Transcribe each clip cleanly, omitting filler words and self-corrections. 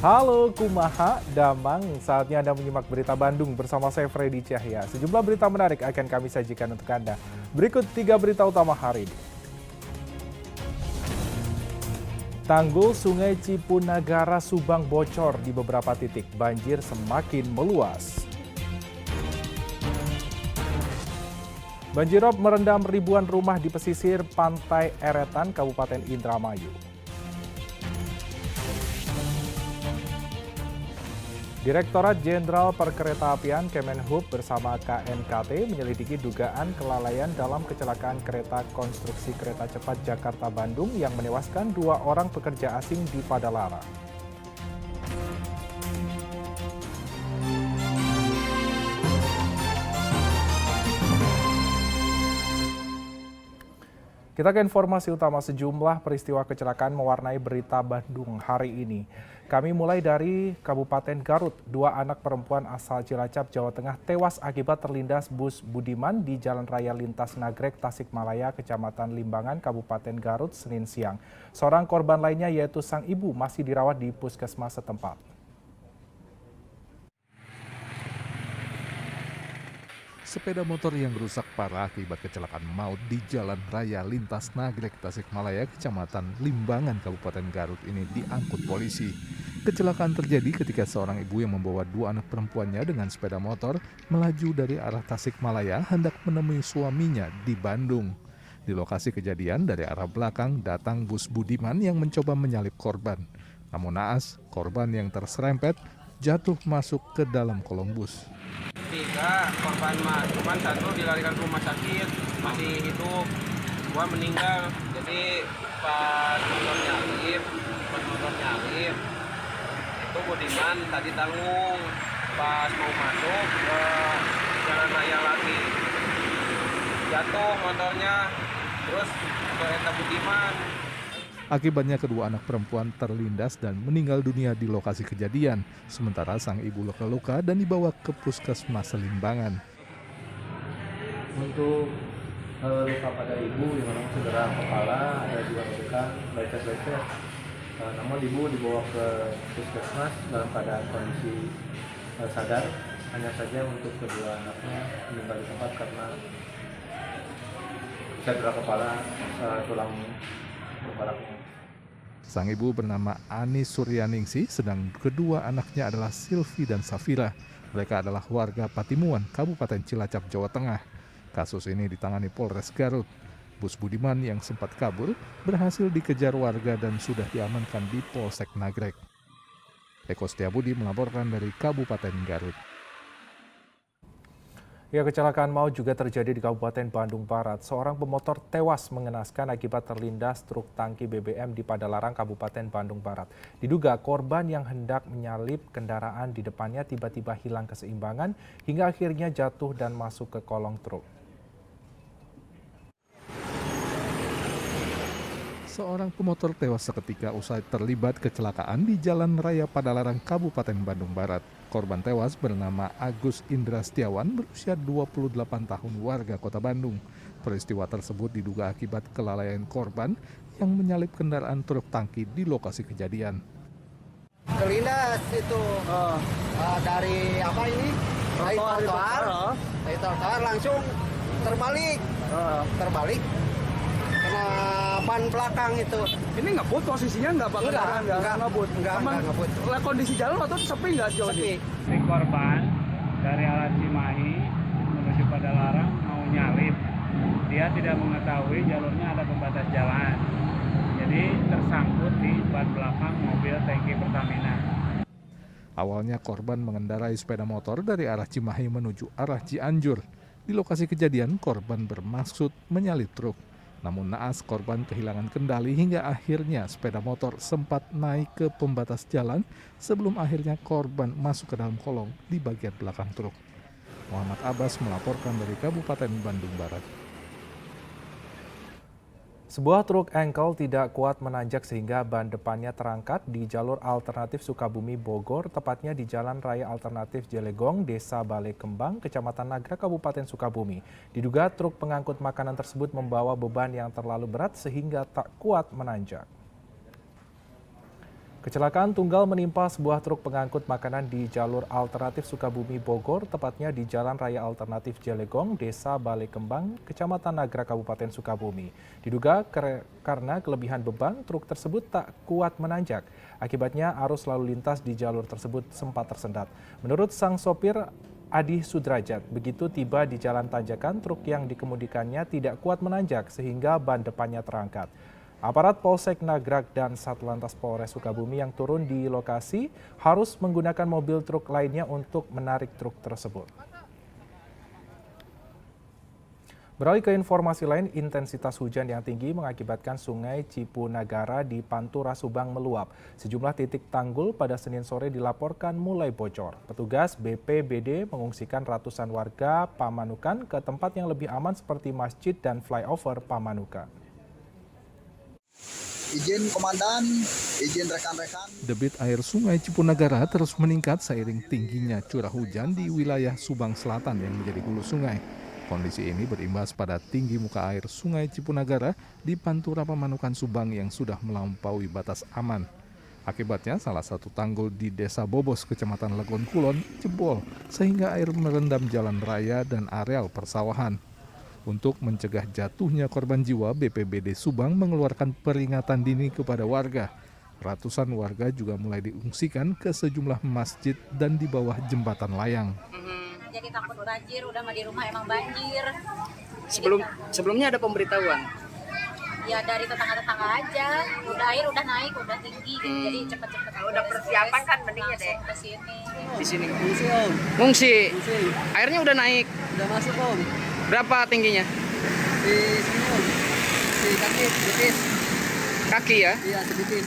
Halo Kumaha, Damang, saatnya Anda menyimak berita Bandung bersama saya Freddy Cahya. Sejumlah berita menarik akan kami sajikan untuk Anda. Berikut 3 berita utama hari ini. Tanggul Sungai Cipunagara Subang bocor di beberapa titik, banjir semakin meluas. Banjirop merendam ribuan rumah di pesisir Pantai Eretan, Kabupaten Indramayu. Direktorat Jenderal Perkeretaapian Kemenhub bersama KNKT menyelidiki dugaan kelalaian dalam kecelakaan kereta konstruksi kereta cepat Jakarta-Bandung yang menewaskan 2 orang pekerja asing di Padalarang. Kita ke informasi utama, sejumlah peristiwa kecelakaan mewarnai berita Bandung hari ini. Kami mulai dari Kabupaten Garut. 2 anak perempuan asal Cilacap, Jawa Tengah tewas akibat terlindas bus Budiman di Jalan Raya Lintas Nagrek, Tasikmalaya, Kecamatan Limbangan, Kabupaten Garut, Senin siang. Seorang korban lainnya yaitu sang ibu masih dirawat di puskesmas setempat. Sepeda motor yang rusak parah akibat kecelakaan maut di Jalan Raya Lintas Nagrek, Tasikmalaya, Kecamatan Limbangan, Kabupaten Garut ini diangkut polisi. Kecelakaan terjadi ketika seorang ibu yang membawa 2 anak perempuannya dengan sepeda motor melaju dari arah Tasikmalaya hendak menemui suaminya di Bandung. Di lokasi kejadian dari arah belakang datang bus Budiman yang mencoba menyalip korban. Namun naas, korban yang terserempet jatuh masuk ke dalam kolong bus. 3 korban cuman 1 dilarikan ke rumah sakit, masih hidup, 2 meninggal. Jadi pas motor nyalip itu Budiman tadi tanggung, pas mau masuk ke jalan raya lagi jatuh motornya, terus kereta Budiman. Akibatnya kedua anak perempuan terlindas dan meninggal dunia di lokasi kejadian, sementara sang ibu luka-luka dan dibawa ke puskesmas Limbangan. Untuk luka pada ibu yang memang cedera kepala, ada 2 luka lecet-lecet. Namun ibu dibawa ke puskesmas dalam keadaan kondisi sadar. Hanya saja untuk kedua anaknya meninggal di tempat karena cedera kepala, tulang berbaraknya. Sang ibu bernama Ani Suryaningsih, sedang kedua anaknya adalah Silvi dan Safira. Mereka adalah warga Patimuan, Kabupaten Cilacap, Jawa Tengah. Kasus ini ditangani Polres Garut. Bus Budiman yang sempat kabur berhasil dikejar warga dan sudah diamankan di Polsek Nagrek. Eko Setiabudi melaporkan dari Kabupaten Garut. Ya, kecelakaan maut juga terjadi di Kabupaten Bandung Barat. Seorang pemotor tewas mengenaskan akibat terlindas truk tangki BBM di Padalarang, Kabupaten Bandung Barat. Diduga korban yang hendak menyalip kendaraan di depannya tiba-tiba hilang keseimbangan hingga akhirnya jatuh dan masuk ke kolong truk. Seorang pemotor tewas seketika usai terlibat kecelakaan di Jalan Raya Padalarang, Kabupaten Bandung Barat. Korban tewas bernama Agus Indra Setiawan, berusia 28 tahun, warga Kota Bandung. Peristiwa tersebut diduga akibat kelalaian korban yang menyalip kendaraan truk tangki di lokasi kejadian. Terlindas itu dari apa ini? Dari trotoar langsung terbalik. Kena ban belakang itu. Ini ngebut posisinya nggak Pak? Enggak ngebut. Kondisi jalan waktu itu sepi nggak jauh? Sepi. Si korban dari arah Cimahi menuju Padalarang mau nyalip. Dia tidak mengetahui jalurnya ada pembatas jalan. Jadi tersangkut di ban belakang mobil tangki Pertamina. Awalnya korban mengendarai sepeda motor dari arah Cimahi menuju arah Cianjur. Di lokasi kejadian, korban bermaksud menyalip truk. Namun naas, korban kehilangan kendali hingga akhirnya sepeda motor sempat naik ke pembatas jalan sebelum akhirnya korban masuk ke dalam kolong di bagian belakang truk. Muhammad Abbas melaporkan dari Kabupaten Bandung Barat. Sebuah truk engkel tidak kuat menanjak sehingga ban depannya terangkat di jalur alternatif Sukabumi Bogor, tepatnya di Jalan Raya Alternatif Jelegong, Desa Balai Kembang, Kecamatan Nagrek, Kabupaten Sukabumi. Diduga truk pengangkut makanan tersebut membawa beban yang terlalu berat sehingga tak kuat menanjak. Kecelakaan tunggal menimpa sebuah truk pengangkut makanan di jalur alternatif Sukabumi Bogor, tepatnya di Jalan Raya Alternatif Jelegong, Desa Balai Kembang, Kecamatan Nagrek, Kabupaten Sukabumi. Diduga karena kelebihan beban, truk tersebut tak kuat menanjak. Akibatnya arus lalu lintas di jalur tersebut sempat tersendat. Menurut sang sopir Adi Sudrajat, begitu tiba di jalan tanjakan, truk yang dikemudikannya tidak kuat menanjak sehingga ban depannya terangkat. Aparat Polsek Nagrek dan Satlantas Polres Sukabumi yang turun di lokasi harus menggunakan mobil truk lainnya untuk menarik truk tersebut. Beralih ke informasi lain, intensitas hujan yang tinggi mengakibatkan Sungai Cipunagara di Pantura Subang meluap. Sejumlah titik tanggul pada Senin sore dilaporkan mulai bocor. Petugas BPBD mengungsikan ratusan warga Pamanukan ke tempat yang lebih aman seperti masjid dan flyover Pamanukan. Izin komandan, izin rekan-rekan. Debit air Sungai Cipunagara terus meningkat seiring tingginya curah hujan di wilayah Subang Selatan yang menjadi hulu sungai. Kondisi ini berimbas pada tinggi muka air Sungai Cipunagara di Pantura Pamanukan Subang yang sudah melampaui batas aman. Akibatnya salah satu tanggul di Desa Bobos, Kecamatan Legon Kulon, jebol sehingga air merendam jalan raya dan areal persawahan. Untuk mencegah jatuhnya korban jiwa, BPBD Subang mengeluarkan peringatan dini kepada warga. Ratusan warga juga mulai diungsikan ke sejumlah masjid dan di bawah jembatan layang. Jadi takut banjir, udah mah di rumah emang banjir. Sebelumnya ada pemberitahuan. Ya dari tetangga-tetangga aja, udah air udah naik, udah tinggi, gitu. Jadi cepet-cepet. Udah persiapan kan mendingnya deh. Ke sini. Di sini. Fungsi om, Ngungsi. fungsi. Airnya udah naik. Udah masuk om. Berapa tingginya? Di sini om, di kaki sedikit. Kaki ya? Iya sedikit.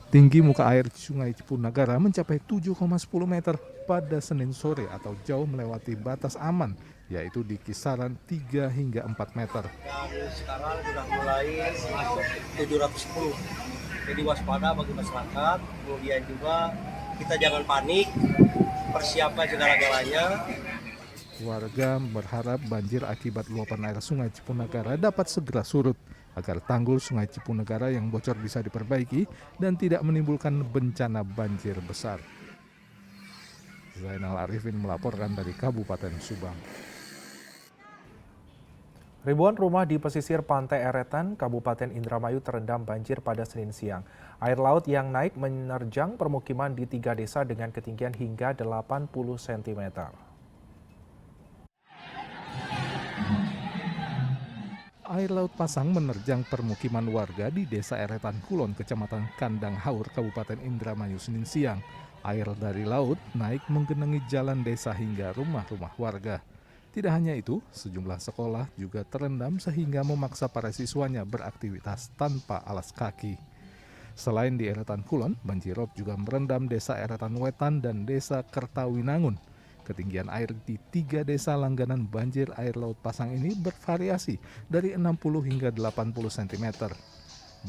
Tinggi muka air Sungai Cipunagara mencapai 7,10 meter pada Senin sore atau jauh melewati batas aman, yaitu di kisaran 3 hingga 4 meter. Dan sekarang sudah mulai masuk 710. Jadi waspada bagi masyarakat, kemudian juga kita jangan panik, persiapkan segala-galanya. Warga berharap banjir akibat luapan air Sungai Cipunagara dapat segera surut agar tanggul Sungai Cipunagara yang bocor bisa diperbaiki dan tidak menimbulkan bencana banjir besar. Zainal Arifin melaporkan dari Kabupaten Subang. Ribuan rumah di pesisir Pantai Eretan, Kabupaten Indramayu terendam banjir pada Senin siang. Air laut yang naik menerjang permukiman di 3 desa dengan ketinggian hingga 80 cm. Air laut pasang menerjang permukiman warga di Desa Eretan Kulon, Kecamatan Kandang Haur, Kabupaten Indramayu, Senin siang. Air dari laut naik menggenangi jalan desa hingga rumah-rumah warga. Tidak hanya itu, sejumlah sekolah juga terendam sehingga memaksa para siswanya beraktivitas tanpa alas kaki. Selain di Eretan Kulon, banjirop juga merendam Desa Eretan Wetan dan Desa Kertawinangun. Ketinggian air di 3 desa langganan banjir air laut pasang ini bervariasi dari 60 hingga 80 cm.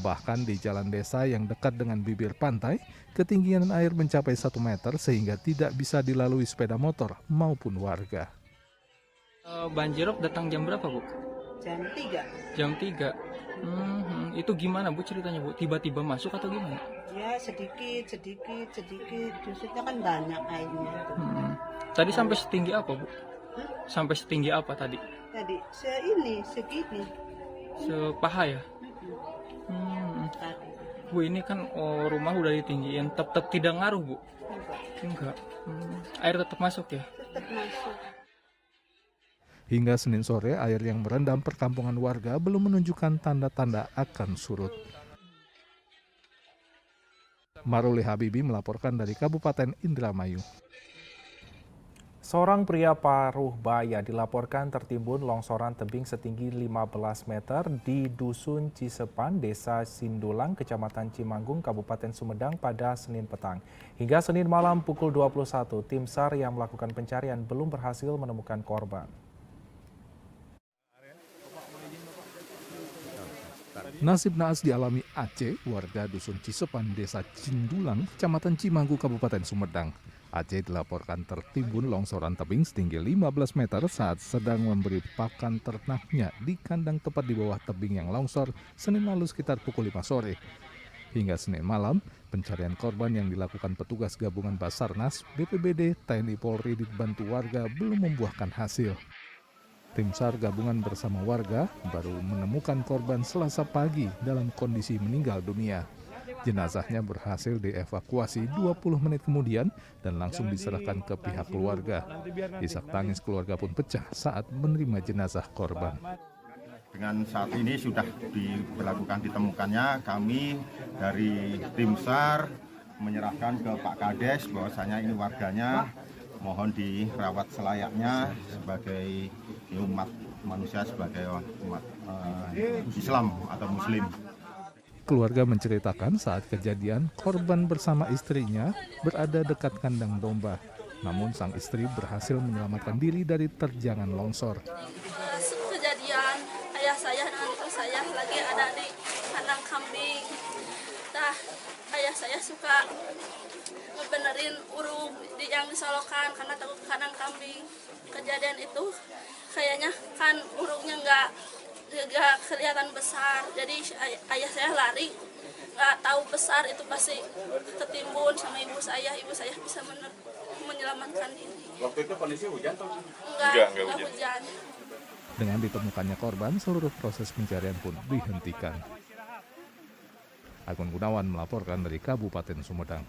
Bahkan di jalan desa yang dekat dengan bibir pantai, ketinggian air mencapai 1 meter sehingga tidak bisa dilalui sepeda motor maupun warga. Banjirop datang jam berapa, Bu? Jam 3. Jam 3. Itu gimana, Bu, ceritanya, Bu? Tiba-tiba masuk atau gimana? Ya sedikit. Justru kan banyak airnya. Tadi sampai setinggi apa, Bu? Sampai setinggi apa tadi? Tadi segini. Sepaha ya? Tadi. Bu, ini kan rumah udah ditinggiin, tetap tidak ngaruh, Bu? Enggak. Air tetap masuk ya? Tetap masuk. Hingga Senin sore, air yang merendam perkampungan warga belum menunjukkan tanda-tanda akan surut. Maruli Habibi melaporkan dari Kabupaten Indramayu. Seorang pria paruh baya dilaporkan tertimbun longsoran tebing setinggi 15 meter di Dusun Cisepan, Desa Sindulang, Kecamatan Cimanggung, Kabupaten Sumedang pada Senin petang. Hingga Senin malam pukul 21, tim SAR yang melakukan pencarian belum berhasil menemukan korban. Nasib naas dialami Aceh, warga Dusun Cisepan, Desa Cindulang, Kecamatan Cimanggu, Kabupaten Sumedang. Aceh dilaporkan tertimbun longsoran tebing setinggi 15 meter saat sedang memberi pakan ternaknya di kandang tepat di bawah tebing yang longsor Senin lalu sekitar pukul 5 sore. Hingga Senin malam, pencarian korban yang dilakukan petugas gabungan Basarnas, BPBD, TNI Polri dibantu warga belum membuahkan hasil. Tim SAR gabungan bersama warga baru menemukan korban Selasa pagi dalam kondisi meninggal dunia. Jenazahnya berhasil dievakuasi 20 menit kemudian dan langsung diserahkan ke pihak keluarga. Isak tangis keluarga pun pecah saat menerima jenazah korban. Dengan saat ini sudah diberlakukan ditemukannya, kami dari tim SAR menyerahkan ke Pak Kades bahwasanya ini warganya mohon dirawat selayaknya sebagai umat manusia, sebagai umat Islam atau Muslim. Keluarga menceritakan saat kejadian korban bersama istrinya berada dekat kandang domba. Namun sang istri berhasil menyelamatkan diri dari terjangan longsor. Kejadian ayah saya dengan ibu saya lagi ada di kandang kambing. Nah, ayah saya suka ngebenerin urung yang disolokan karena takut kandang kambing. Kejadian itu kayaknya kan urungnya nggak kelihatan besar, jadi ayah saya lari, nggak tahu besar itu pasti ketimbun sama ibu saya bisa menyelamatkan diri. Waktu itu kondisi hujan tuh? Enggak hujan. Dengan ditemukannya korban, seluruh proses pencarian pun dihentikan. Agun Gunawan melaporkan dari Kabupaten Sumedang.